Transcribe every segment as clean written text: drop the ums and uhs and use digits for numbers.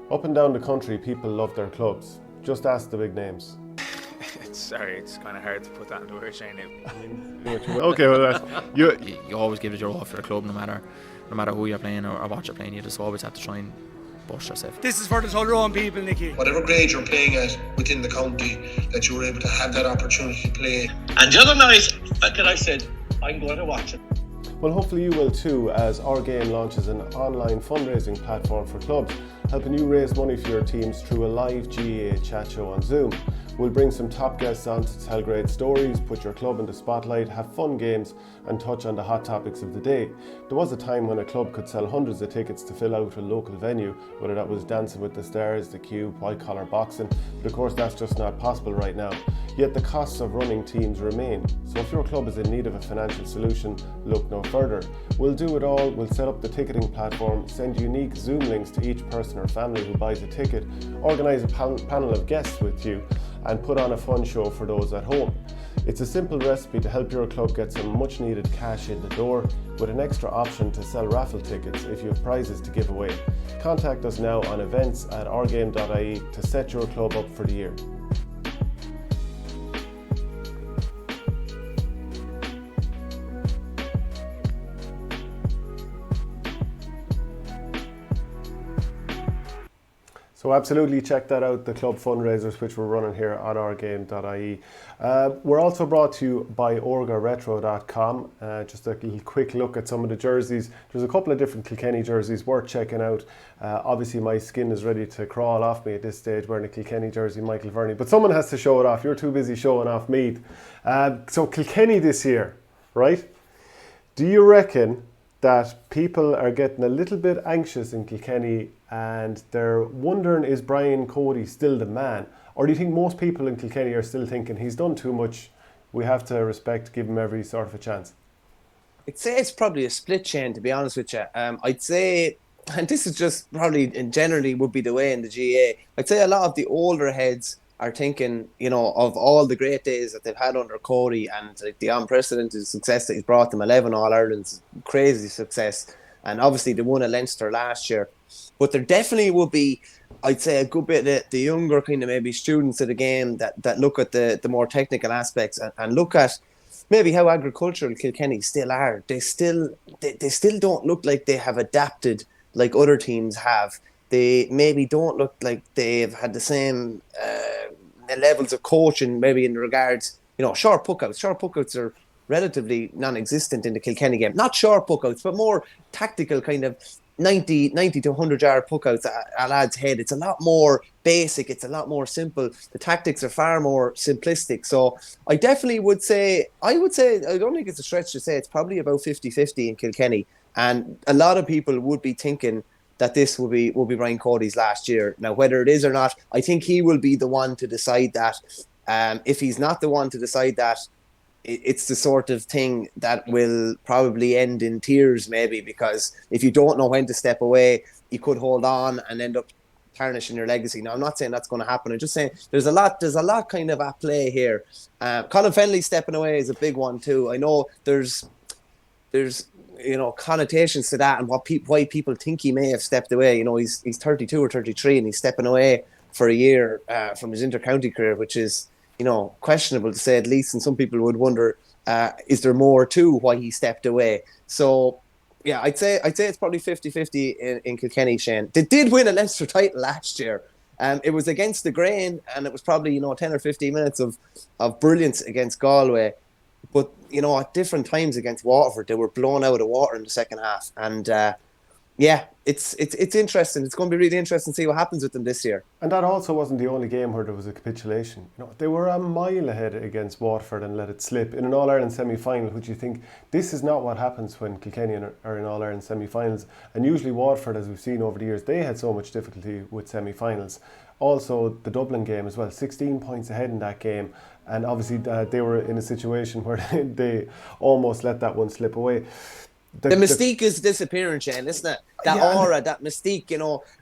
Up and down the country, people love their clubs. Just ask the big names. It's kind of hard to put that into words, Shane. Okay, well, you always give it your all for the club, no matter who you're playing or what you're playing. You just always have to try and push yourself. This is for the Tyrone people, Nicky. Whatever grade you're playing at within the county, that you were able to have that opportunity to play. And the other night, I said, I'm going to watch it. Well, hopefully you will too, as Our Game launches an online fundraising platform for clubs, helping you raise money for your teams through a live GAA chat show on Zoom. We'll bring some top guests on to tell great stories, put your club in the spotlight, have fun games and touch on the hot topics of the day. There was a time when a club could sell hundreds of tickets to fill out a local venue, whether that was Dancing with the Stars, the Cube, white collar boxing, but of course that's just not possible right now. Yet the costs of running teams remain, so if your club is in need of a financial solution, look no further. We'll do it all. We'll set up the ticketing platform, send unique Zoom links to each person or family who buys a ticket, organise a panel of guests with you, and put on a fun show for those at home. It's a simple recipe to help your club get some much needed cash in the door, with an extra option to sell raffle tickets if you have prizes to give away. Contact us now on events@ourgame.ie to set your club up for the year. So absolutely check that out, the club fundraisers which we're running here on ourgame.ie. We're also brought to you by orgaretro.com. Just a little quick look at some of the jerseys. There's a couple of different Kilkenny jerseys worth checking out. Obviously my skin is ready to crawl off me at this stage wearing a Kilkenny jersey, Michael Verney, but someone has to show it off. You're too busy showing off Meath. So Kilkenny this year, right? Do you reckon that people are getting a little bit anxious in Kilkenny and they're wondering, is Brian Cody still the man? Or do you think most people in Kilkenny are still thinking he's done too much, we have to respect, give him every sort of a chance? I'd say it's probably a split chain, to be honest with you. I'd say, and this is just probably generally would be the way in the GA, I'd say a lot of the older heads are thinking, of all the great days that they've had under Cody and the unprecedented success that he's brought them, 11 All-Irelands, crazy success. And obviously they won a Leinster last year. But there definitely would be, I'd say, a good bit of the younger kind of maybe students of the game that look at the more technical aspects and look at maybe how agricultural Kilkenny still are. They still don't look like they have adapted like other teams have. They maybe don't look like they've had the same levels of coaching, maybe in regards, short puckouts. Short puckouts are relatively non-existent in the Kilkenny game. Not short puckouts, but more tactical kind of 90 to 100 yard puckouts at a lad's head. It's a lot more basic. It's a lot more simple. The tactics are far more simplistic. So I definitely would say, I don't think it's a stretch to say it's probably about 50-50 in Kilkenny. And a lot of people would be thinking that this will be Brian Cody's last year. Now, whether it is or not, I think he will be the one to decide that. If he's not the one to decide that, it's the sort of thing that will probably end in tears, maybe, because if you don't know when to step away, you could hold on and end up tarnishing your legacy. Now, I'm not saying that's going to happen. I'm just saying there's a lot kind of at play here. Colin Fennelly stepping away is a big one too. I know there's connotations to that and why people think he may have stepped away. He's 32 or 33 and he's stepping away for a year from his inter-county career, which is questionable to say at least. And some people would wonder, is there more to why he stepped away? So yeah, I'd say it's probably 50-50 in Kilkenny, Shane. They did win a Leinster title last year. It was against the grain and it was probably 10 or 15 minutes of brilliance against Galway. But, at different times against Waterford, they were blown out of the water in the second half. And, it's interesting. It's going to be really interesting to see what happens with them this year. And that also wasn't the only game where there was a capitulation. They were a mile ahead against Waterford and let it slip in an All-Ireland semi-final, which you think, this is not what happens when Kilkenny are in All-Ireland semi-finals. And usually Waterford, as we've seen over the years, they had so much difficulty with semi-finals. Also, the Dublin game as well, 16 points ahead in that game. And obviously they were in a situation where they almost let that one slip away. The mystique is disappearing, Shane, isn't it? That aura, that mystique,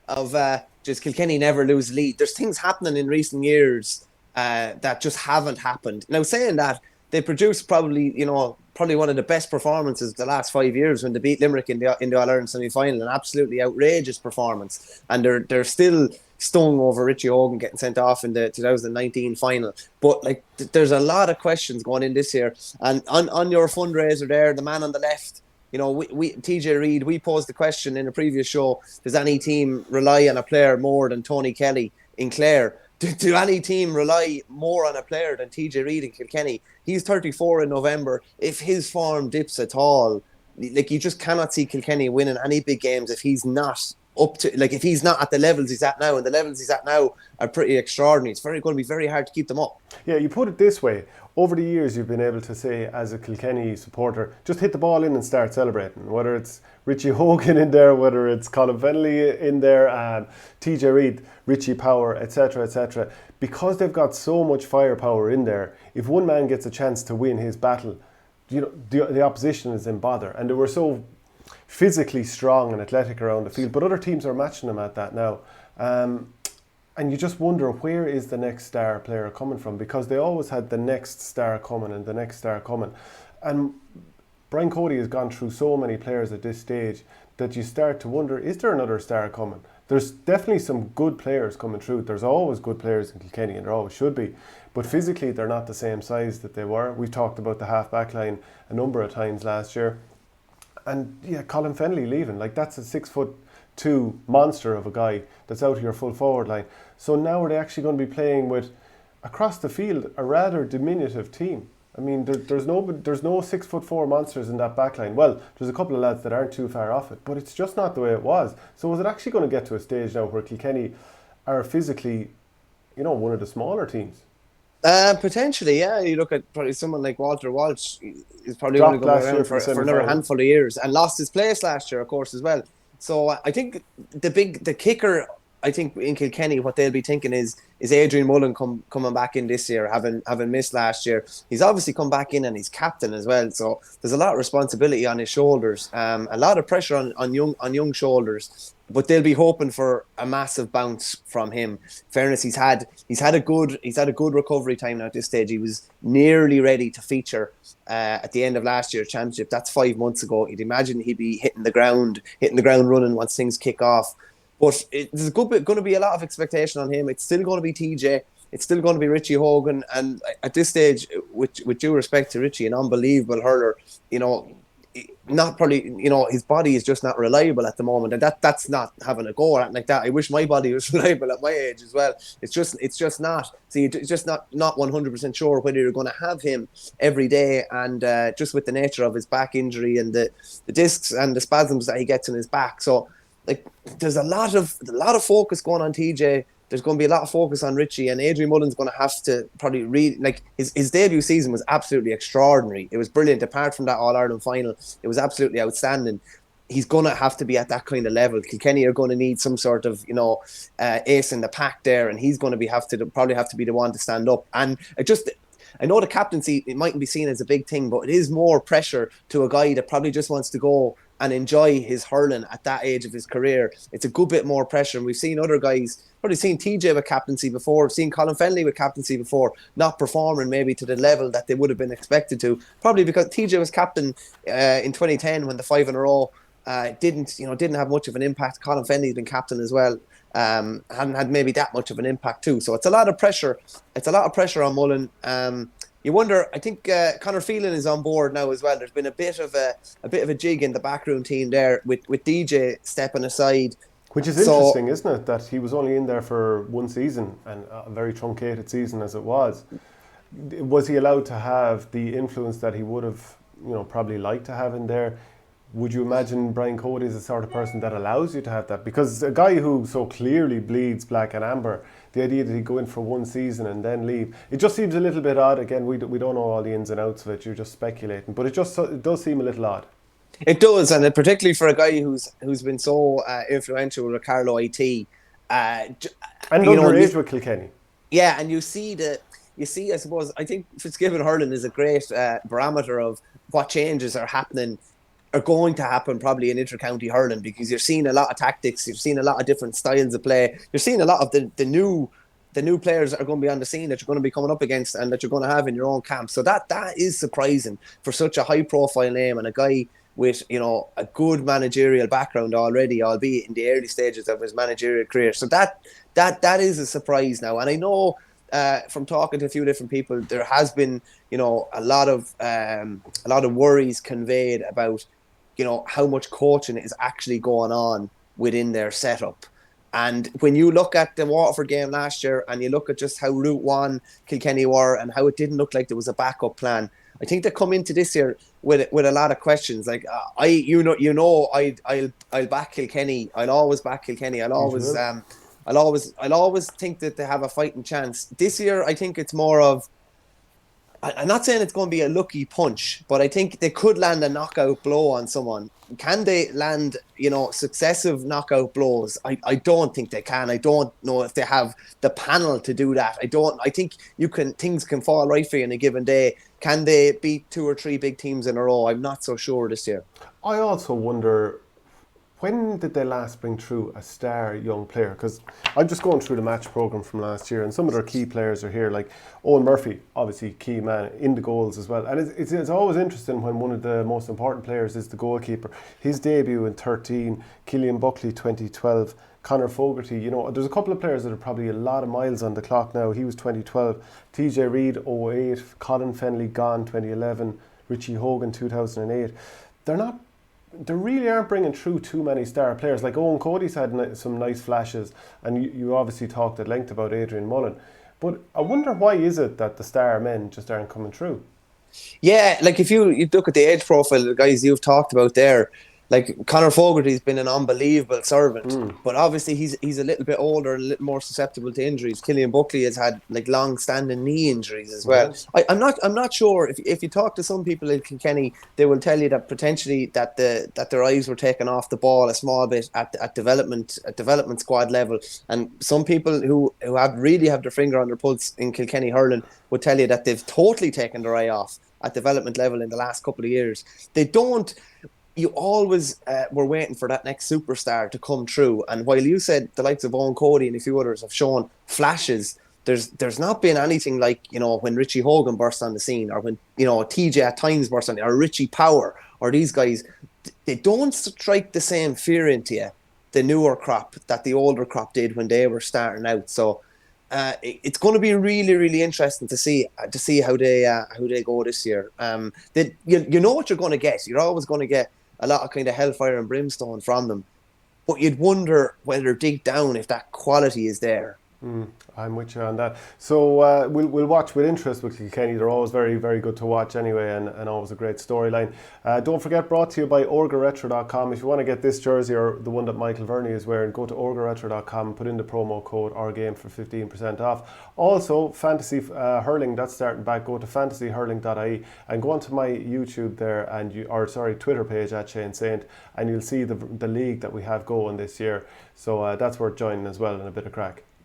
of just Kilkenny never lose lead. There's things happening in recent years that just haven't happened. Now, saying that, they produced probably one of the best performances the last 5 years when they beat Limerick in the All-Ireland semi-final. An absolutely outrageous performance, and they're still stung over Richie Hogan getting sent off in the 2019 final. But like, there's a lot of questions going in this year. And on your fundraiser there, the man on the left, we TJ Reid, we posed the question in a previous show: does any team rely on a player more than Tony Kelly in Clare? Do any team rely more on a player than TJ Reid in Kilkenny? He's 34 in November. If his form dips at all, like, you just cannot see Kilkenny winning any big games if he's not up to, like, if he's not at the levels he's at now, and the levels he's at now are pretty extraordinary. It's going to be very hard to keep them up. Yeah, you put it this way. Over the years, you've been able to say, as a Kilkenny supporter, just hit the ball in and start celebrating. Whether it's Richie Hogan in there, whether it's Colin Fennelly in there, TJ Reid, Richie Power, etc., etc. Because they've got so much firepower in there, if one man gets a chance to win his battle, the opposition is in bother. And they were so physically strong and athletic around the field, but other teams are matching them at that now. And you just wonder, where is the next star player coming from? Because they always had the next star coming and the next star coming. And Brian Cody has gone through so many players at this stage that you start to wonder, is there another star coming? There's definitely some good players coming through. There's always good players in Kilkenny, and there always should be. But physically, they're not the same size that they were. We've talked about the half-back line a number of times last year. And yeah, Colin Fennelly leaving, like, that's a 6'2" monster of a guy that's out of your full forward line. So now are they actually going to be playing with, across the field, a rather diminutive team? I mean, there's no 6'4" monsters in that back line. Well, there's a couple of lads that aren't too far off it, but it's just not the way it was. So is it actually going to get to a stage now where Kilkenny are physically, one of the smaller teams? Potentially, yeah. You look at probably someone like Walter Walsh, is probably only going to be around for another handful of years, and lost his place last year, of course, as well. So I think the kicker, I think, in Kilkenny, what they'll be thinking is Adrian Mullen coming back in this year, having missed last year. He's obviously come back in, and he's captain as well. So there's a lot of responsibility on his shoulders, a lot of pressure on young shoulders. But they'll be hoping for a massive bounce from him. In fairness, he's had a good recovery time now at this stage. He was nearly ready to feature at the end of last year's championship. That's 5 months ago. You'd imagine he'd be hitting the ground running once things kick off. But there's going to be a lot of expectation on him. It's still going to be TJ. It's still going to be Richie Hogan. And at this stage, with due respect to Richie, an unbelievable hurler, not probably, his body is just not reliable at the moment, and that's not having a go at like that. I wish my body was reliable at my age as well. It's just not. So you're just not 100% sure whether you're going to have him every day, and just with the nature of his back injury and the discs and the spasms that he gets in his back. So like, there's a lot of focus going on TJ. There's going to be a lot of focus on Richie, and Adrian Mullen's going to have to probably his debut season was absolutely extraordinary. It was brilliant. Apart from that All-Ireland final, it was absolutely outstanding. He's going to have to be at that kind of level. Kilkenny are going to need some sort of, ace in the pack there, and he's going to probably have to be the one to stand up. And I know the captaincy, it mightn't be seen as a big thing, but it is more pressure to a guy that probably just wants to go and enjoy his hurling at that age of his career. It's a good bit more pressure. And we've seen other guys, probably seen TJ with captaincy before, we've seen Colin Fennelly with captaincy before, not performing maybe to the level that they would have been expected to. Probably because TJ was captain in 2010 when the 5 in a row didn't have much of an impact. Colin Fennelly's been captain as well. Hadn't had maybe that much of an impact too. So it's a lot of pressure. It's a lot of pressure on Mullen. You wonder. I think Conor Phelan is on board now as well. There's been a bit of a jig in the backroom team there with DJ stepping aside, which is interesting, isn't it? That he was only in there for one season, and a very truncated season as it was. Was he allowed to have the influence that he would have, probably liked to have in there? Would you imagine Brian Cody is the sort of person that allows you to have that? Because a guy who so clearly bleeds black and amber, the idea that he'd go in for one season and then leave, it just seems a little bit odd. Again, we don't know all the ins and outs of it. You're just speculating. But it does seem a little odd. It does, and particularly for a guy who's been so influential with Carlo IT. And underage with Kilkenny. Yeah, and you see, I suppose, I think Fitzgibbon hurling is a great barometer of what changes are going to happen probably in inter-county hurling, because you're seeing a lot of tactics, you're seeing a lot of different styles of play, you're seeing a lot of the the new players that are going to be on the scene that you're going to be coming up against and that you're going to have in your own camp. So that is surprising for such a high profile name and a guy with, you know, a good managerial background already, albeit in the early stages of his managerial career. So that is a surprise now. And I know from talking to a few different people, there has been, you know, a lot of worries conveyed about, you know, how much coaching is actually going on within their setup. And when you look at the Waterford game last year and you look at just how Route 1 Kilkenny were and how it didn't look like there was a backup plan, I think they come into this year with a lot of questions. Like I'll back Kilkenny. I'll always back Kilkenny. I'll always think that they have a fighting chance. This year, I think it's more of, I'm not saying it's going to be a lucky punch, but I think they could land a knockout blow on someone. Can they land, you know, successive knockout blows? I don't think they can. I don't know if they have the panel to do that. I think things can fall right for you in a given day. Can they beat 2 or 3 big teams in a row? I'm not so sure this year. I also wonder, when did they last bring through a star young player? Because I'm just going through the match programme from last year and some of their key players are here, like Owen Murphy, obviously key man in the goals as well. And it's always interesting when one of the most important players is the goalkeeper. His debut in 13, Killian Buckley 2012, Conor Fogarty, you know, there's a couple of players that are probably a lot of miles on the clock now. He was 2012, TJ Reid 08, Colin Fennelly gone 2011, Richie Hogan 2008. They really aren't bringing through too many star players. Like Owen Cody's had some nice flashes, and you obviously talked at length about Adrian Mullen. But I wonder, why is it that the star men just aren't coming through? Yeah, like if you look at the age profile of the guys you've talked about there, like Conor Fogarty's been an unbelievable servant, but obviously he's a little bit older and a little more susceptible to injuries. Killian Buckley has had like long-standing knee injuries as well. I'm not sure if you talk to some people in Kilkenny, they will tell you that potentially that their eyes were taken off the ball a small bit at development squad level, and some people who have their finger on their pulse in Kilkenny hurling would tell you that they've totally taken their eye off at development level in the last couple of years. They don't. You always were waiting for that next superstar to come through. And while you said the likes of Owen Cody and a few others have shown flashes, there's not been anything like, you know, when Richie Hogan burst on the scene, or when, you know, TJ at times burst on, or Richie Power, or these guys. They don't strike the same fear into you, the newer crop, that the older crop did when they were starting out. So it's going to be really, really interesting to see how they go this year. You know what you're going to get. You're always going to get a lot of kind of hellfire and brimstone from them, but you'd wonder whether deep down if that quality is there. I'm with you on that. So we'll watch with interest with Kilkenny. They're always very, very good to watch anyway, and always a great storyline. Don't forget, brought to you by orgaretro.com. If you want to get this jersey or the one that Michael Verney is wearing, go to orgaretro.com, put in the promo code OurGame for 15% off. Also, fantasy hurling, that's starting back. Go to fantasyhurling.ie and go onto my YouTube there, and Twitter page at Shane Saint, and you'll see the league that we have going this year. So that's worth joining as well, and a bit of crack.